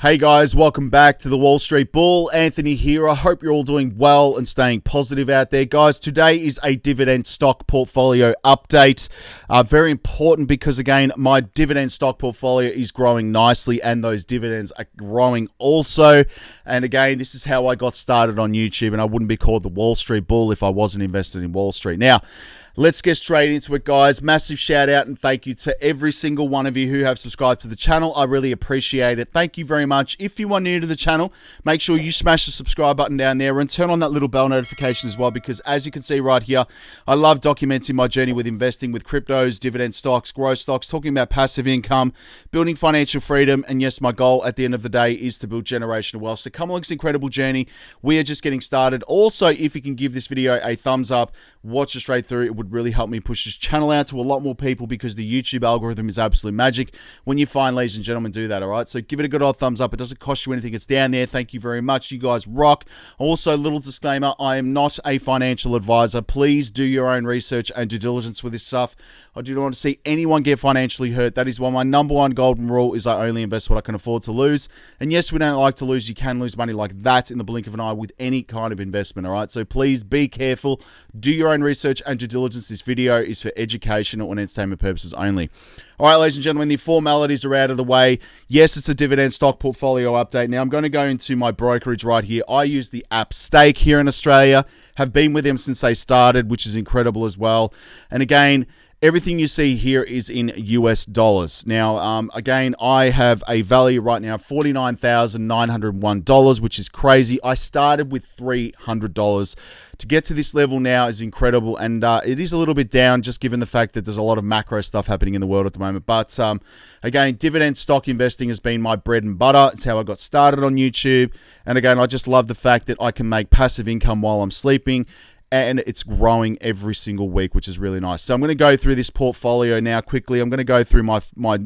Hey guys, welcome back to the Wall Street Bull. Anthony here. I hope you're all doing well and staying positive out there. Guys, today is a dividend stock portfolio update. Very important because, again, my dividend stock portfolio is growing nicely and those dividends are growing also. And again, this is how I got started on YouTube, and I wouldn't be called the Wall Street Bull if I wasn't invested in Wall Street. Now, let's get straight into it, guys. Massive shout out and thank you to every single one of you who have subscribed to the channel. I really appreciate it. Thank you very much. If you are new to the channel, make sure you smash the subscribe button down there and turn on that little bell notification as well, because as you can see right here, I love documenting my journey with investing with cryptos, dividend stocks, growth stocks, talking about passive income, building financial freedom, and yes, my goal at the end of the day is to build generational wealth. So come along this incredible journey. We are just getting started. Also, if you can give this video a thumbs up, watch it straight through, it would really help me push this channel out to a lot more people, because the YouTube algorithm is absolute magic when you find, ladies and gentlemen, do that. All right, so give it a good old thumbs up. It doesn't cost you anything. It's down there. Thank you very much. You guys rock. Also, little disclaimer, I am not a financial advisor. Please do your own research and due diligence with this stuff. I do not want to see anyone get financially hurt. That is why my number one golden rule is I only invest what I can afford to lose. And yes, we don't like to lose. You can lose money like that in the blink of an eye with any kind of investment. All right, so please be careful. Do your own research and due diligence. This video is for educational and entertainment purposes only. All right, ladies and gentlemen, the formalities are out of the way. Yes, it's a dividend stock portfolio update. Now, I'm going to go into my brokerage right here. I use the app Stake here in Australia. Have been with them since they started, which is incredible as well. And again, everything you see here is in US dollars. Now, again, I have a value right now, $49,901, which is crazy. I started with $300. To get to this level now is incredible, and it is a little bit down just given the fact that there's a lot of macro stuff happening in the world at the moment. But again, dividend stock investing has been my bread and butter. It's how I got started on YouTube. And again, I just love the fact that I can make passive income while I'm sleeping, and it's growing every single week, which is really nice. So I'm going to go through this portfolio now quickly. I'm going to go through my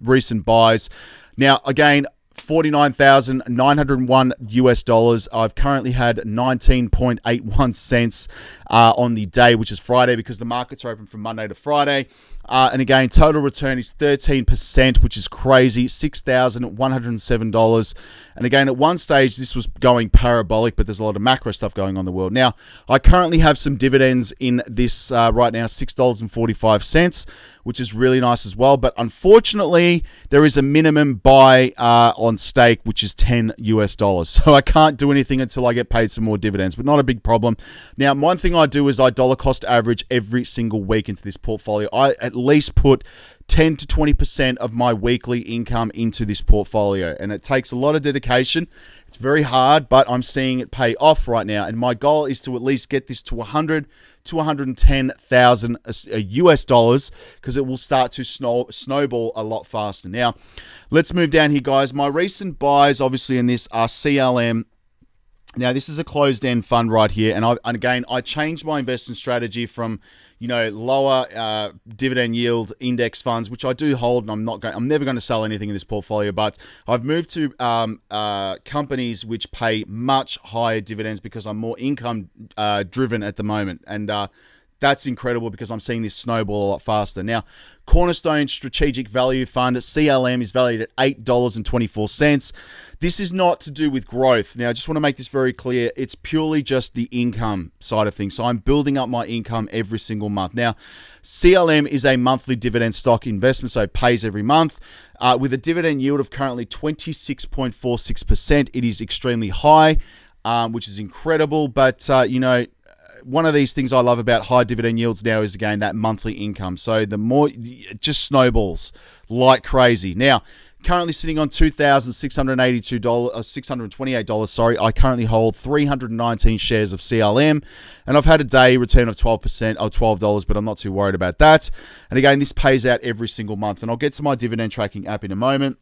recent buys. Now, again, $49,901 US dollars. I've currently had 19.81 cents on the day, which is Friday, because the markets are open from Monday to Friday. And again, total return is 13%, which is crazy, $6,107. And again, at one stage, this was going parabolic, but there's a lot of macro stuff going on in the world. Now, I currently have some dividends in this right now, $6.45, which is really nice as well. But unfortunately, there is a minimum buy on Stake, which is $10 US. So I can't do anything until I get paid some more dividends, but not a big problem. Now, one thing I do is I dollar cost average every single week into this portfolio. I at least put 10 to 20% of my weekly income into this portfolio, and it takes a lot of dedication. It's very hard, but I'm seeing it pay off right now, and my goal is to at least get this to 100 to 110,000 US dollars, because it will start to snowball a lot faster. Now, let's move down here, guys. My recent buys, obviously, in this are CLM. Now, this is a closed-end fund right here, and again, I changed my investment strategy from, lower dividend yield index funds, which I do hold, and I'm never going to sell anything in this portfolio, but I've moved to companies which pay much higher dividends, because I'm more income driven at the moment, and that's incredible because I'm seeing this snowball a lot faster. Now, Cornerstone Strategic Value Fund, CLM, is valued at $8.24. This is not to do with growth. Now, I just want to make this very clear. It's purely just the income side of things. So I'm building up my income every single month. Now, CLM is a monthly dividend stock investment, so it pays every month. With a dividend yield of currently 26.46%, it is extremely high, which is incredible. But, one of these things I love about high dividend yields now is, again, that monthly income. So the more, it just snowballs like crazy. Now, currently sitting on $628. Sorry, I currently hold 319 shares of CLM, and I've had a day return of 12% or $12, but I'm not too worried about that. And again, this pays out every single month, and I'll get to my dividend tracking app in a moment.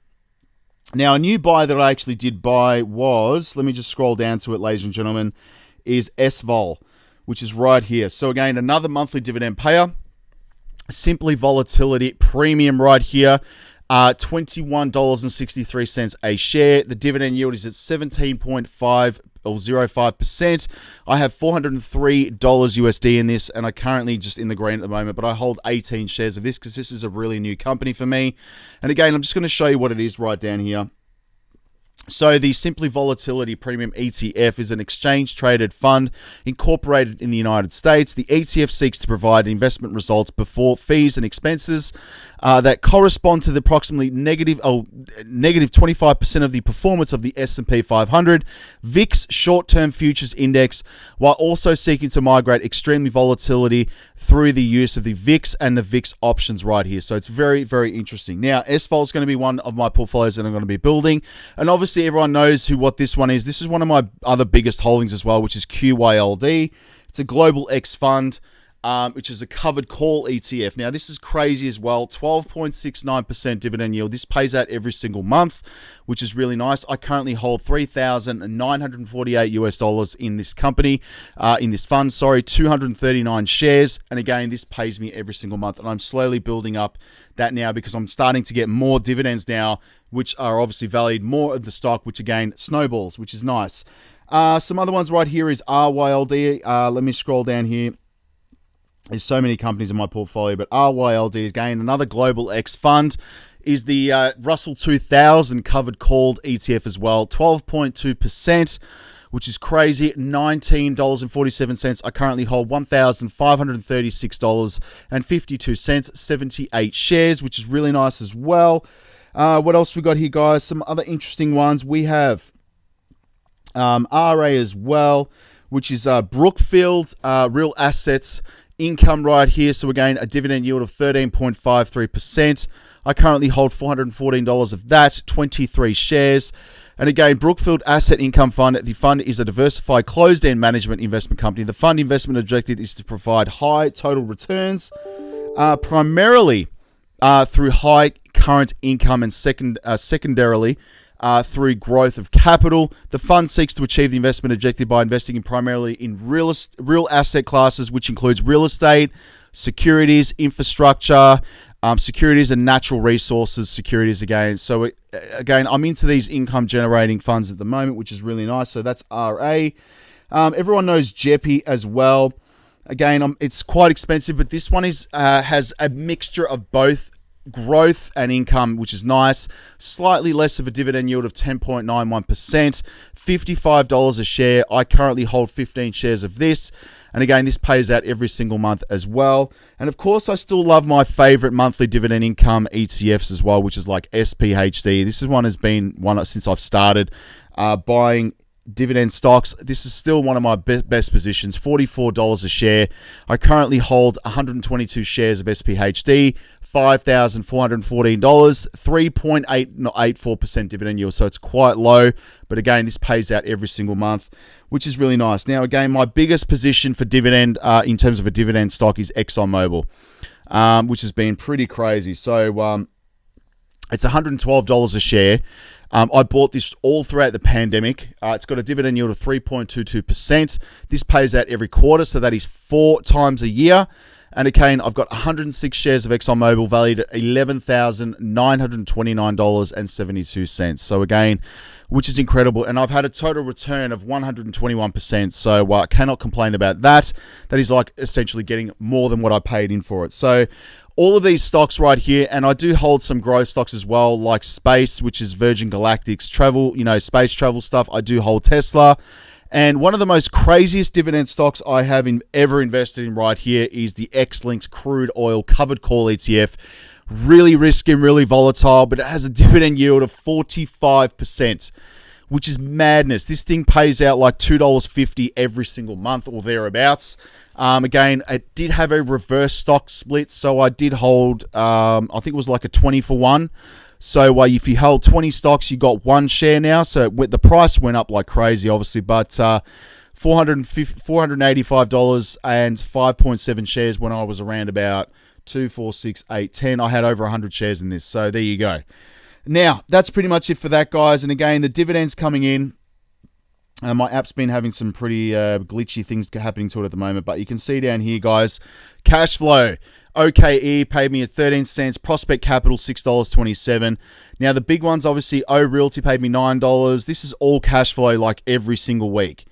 Now, a new buy that I actually did buy was, let me just scroll down to it, ladies and gentlemen, is Svol, which is right here. So again, another monthly dividend payer. Simply Volatility premium right here. $21.63 a share. The dividend yield is at 17.05%. I have $403 USD in this, and I currently just in the green at the moment, but I hold 18 shares of this because this is a really new company for me. And again, I'm just going to show you what it is right down here. So the Simply Volatility Premium ETF is an exchange-traded fund incorporated in the United States. The ETF seeks to provide investment results before fees and expenses that correspond to the approximately negative 25% of the performance of the S&P 500 VIX short-term futures index, while also seeking to migrate extremely volatility through the use of the VIX and the VIX options right here. So it's very, very interesting. Now, Svol is going to be one of my portfolios that I'm going to be building, and obviously everyone knows what this one is. This is one of my other biggest holdings as well, which is Qyld. It's a global X fund, which is a covered call ETF. Now, this is crazy as well. 12.69% dividend yield. This pays out every single month, which is really nice. I currently hold $3,948 in this company, in this fund, 239 shares. And again, this pays me every single month. And I'm slowly building up that now because I'm starting to get more dividends now, which are obviously valued more of the stock, which again snowballs, which is nice. Some other ones right here is Ryld. Let me scroll down here. There's so many companies in my portfolio, but Ryld, again, another global X fund, is the Russell 2000 covered called ETF as well. 12.2%, which is crazy. $19.47. I currently hold $1,536.52, 78 shares, which is really nice as well. What else we got here, guys? Some other interesting ones. We have RA as well, which is Brookfield Real Assets Income right here. So again, a dividend yield of 13.53%. I currently hold $414 of that, 23 shares. And again, Brookfield Asset Income Fund. The fund is a diversified closed-end management investment company. The fund investment objective is to provide high total returns, primarily through high current income and secondarily through growth of capital. The fund seeks to achieve the investment objective by investing primarily in real asset classes, which includes real estate, securities, infrastructure, securities, and natural resources securities again. So again, I'm into these income generating funds at the moment, which is really nice. So that's RA. Everyone knows JEPI as well. Again, it's quite expensive, but this one has a mixture of both growth and income, which is nice. Slightly less of a dividend yield of 10.91%, $55 a share. I currently hold 15 shares of this. And again, this pays out every single month as well. And of course, I still love my favorite monthly dividend income ETFs as well, which is like SPHD. This is has been one since I've started buying dividend stocks. This is still one of my best positions, $44 a share. I currently hold 122 shares of SPHD, $5,414, 3.84% dividend yield. So it's quite low, but again, this pays out every single month, which is really nice. Now, again, my biggest position for dividend in terms of a dividend stock is ExxonMobil, which has been pretty crazy. So it's $112 a share. I bought this all throughout the pandemic. It's got a dividend yield of 3.22%. This pays out every quarter, so that is 4 times a year. And again, I've got 106 shares of ExxonMobil valued at $11,929.72. So again, which is incredible. And I've had a total return of 121%. So I cannot complain about that. That is like essentially getting more than what I paid in for it. So all of these stocks right here, and I do hold some growth stocks as well, like space, which is Virgin Galactic's travel, space travel stuff. I do hold Tesla. And one of the most craziest dividend stocks I have ever invested in right here is the X-Linked Crude Oil Covered Call ETF. Really risky and really volatile, but it has a dividend yield of 45%, which is madness. This thing pays out like $2.50 every single month or thereabouts. Again, it did have a reverse stock split, so I did hold, I think it was like a 20-for-1. So if you held 20 stocks, you got 1 share now. So the price went up like crazy, obviously, but $485 and 5.7 shares when I was around about 2, 4, 6, 8, 10. I had over 100 shares in this. So there you go. Now, that's pretty much it for that, guys. And again, the dividends coming in. My app's been having some pretty glitchy things happening to it at the moment, but you can see down here, guys, cash flow. OKE paid me at 13 cents. Prospect Capital, $6.27. Now, the big ones, obviously, Realty paid me $9. This is all cash flow like every single week.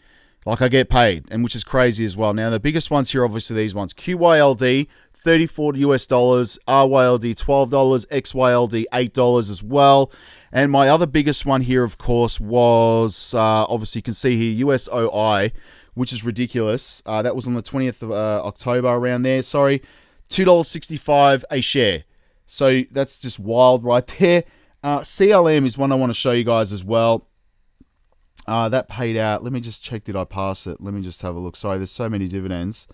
Like, I get paid, and which is crazy as well. Now, the biggest ones here, obviously, these ones. QYLD, $34 US, RYLD, $12, XYLD, $8 as well. And my other biggest one here, of course, was, obviously, you can see here, USOI, which is ridiculous. That was on the 20th of October, around there, sorry. $2.65 a share. So that's just wild right there. CLM is one I want to show you guys as well. That paid out. Let me just check, did I pass it? Let me just have a look. Sorry, there's so many dividends,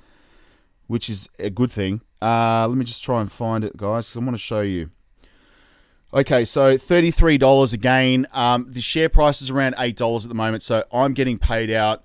which is a good thing. Let me just try and find it, guys, because I want to show you. Okay, so $33 again. The share price is around $8 at the moment, so I'm getting paid out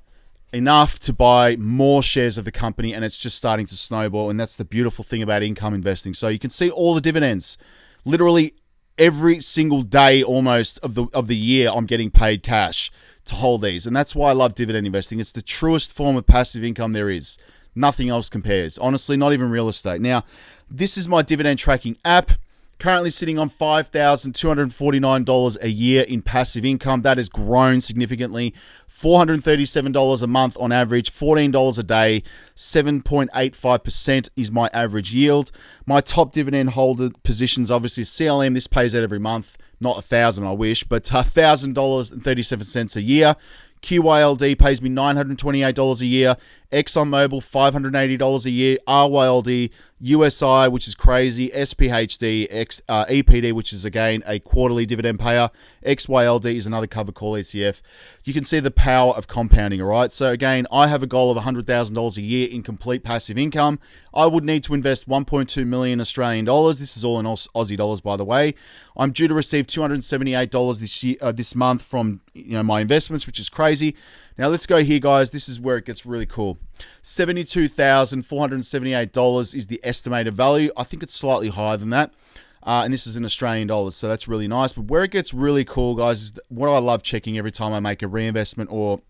enough to buy more shares of the company, and it's just starting to snowball, and that's the beautiful thing about income investing. So you can see all the dividends. Literally every single day almost of the year, I'm getting paid cash to hold these, and that's why I love dividend investing. It's the truest form of passive income there is. Nothing else compares. Honestly, not even real estate. Now, this is my dividend tracking app. Currently sitting on $5,249 a year in passive income. That has grown significantly. $437 a month on average, $14 a day, 7.85% is my average yield. My top dividend holder positions, obviously, CLM. This pays out every month. Not $1,000, I wish, but $1,000.37 a year. QYLD pays me $928 a year. ExxonMobil, $580 a year. RYLD, USI, which is crazy. SPHD, EPD, which is, again, a quarterly dividend payer. XYLD is another covered call ETF. You can see the power of compounding, all right? So, again, I have a goal of $100,000 a year in complete passive income. I would need to invest 1.2 million Australian dollars. This is all in Aussie dollars, by the way. I'm due to receive $278 this month from my investments, which is crazy. Now, let's go here, guys. This is where it gets really cool. $72,478 is the estimated value. I think it's slightly higher than that. And this is in Australian dollars, so that's really nice. But where it gets really cool, guys, is what I love checking every time I make a reinvestment or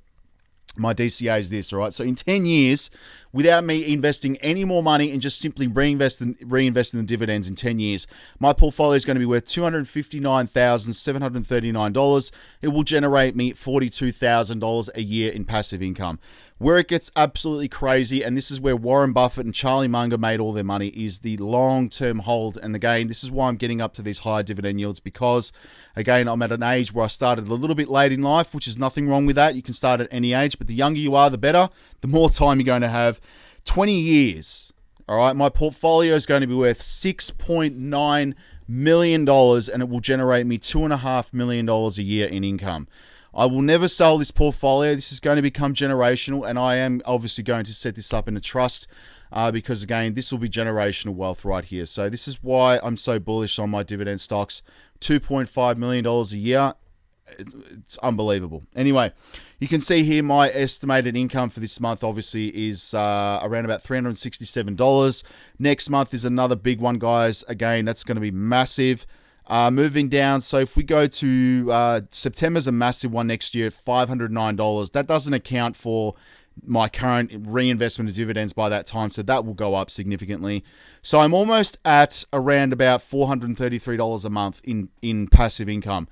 my DCA is this, all right? So in 10 years, without me investing any more money and just simply reinvesting the dividends in 10 years, my portfolio is going to be worth $259,739. It will generate me $42,000 a year in passive income. Where it gets absolutely crazy, and this is where Warren Buffett and Charlie Munger made all their money, is the long-term hold. And again, this is why I'm getting up to these higher dividend yields, because, again, I'm at an age where I started a little bit late in life, which is nothing wrong with that. You can start at any age, but the younger you are, the better. The more time you're going to have. 20 years, all right? My portfolio is going to be worth $6.9 million, and it will generate me $2.5 million a year in income. I will never sell this portfolio. This is going to become generational, and I am obviously going to set this up in a trust because, again, this will be generational wealth right here. So this is why I'm so bullish on my dividend stocks. $2.5 million a year. It's unbelievable. Anyway, you can see here my estimated income for this month obviously is around about $367. Next month is another big one, guys. Again, that's going to be massive. Moving down, so if we go to September's a massive one next year at $509. That doesn't account for my current reinvestment of dividends by that time, so that will go up significantly. So I'm almost at around about $433 a month in passive income.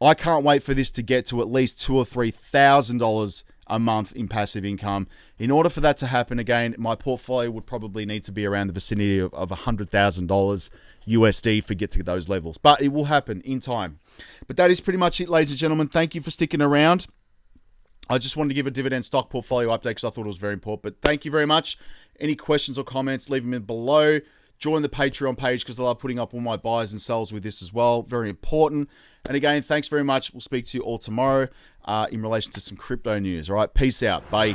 I can't wait for this to get to at least $2,000 or $3,000 a month in passive income. In order for that to happen, again, my portfolio would probably need to be around the vicinity of $100,000 USD for get to those levels. But it will happen in time. But that is pretty much it, ladies and gentlemen. Thank you for sticking around. I just wanted to give a dividend stock portfolio update because I thought it was very important. But thank you very much. Any questions or comments, leave them in below. Join the Patreon page because I love putting up all my buys and sells with this as well. Very important. And again, thanks very much. We'll speak to you all tomorrow in relation to some crypto news. All right, peace out. Bye.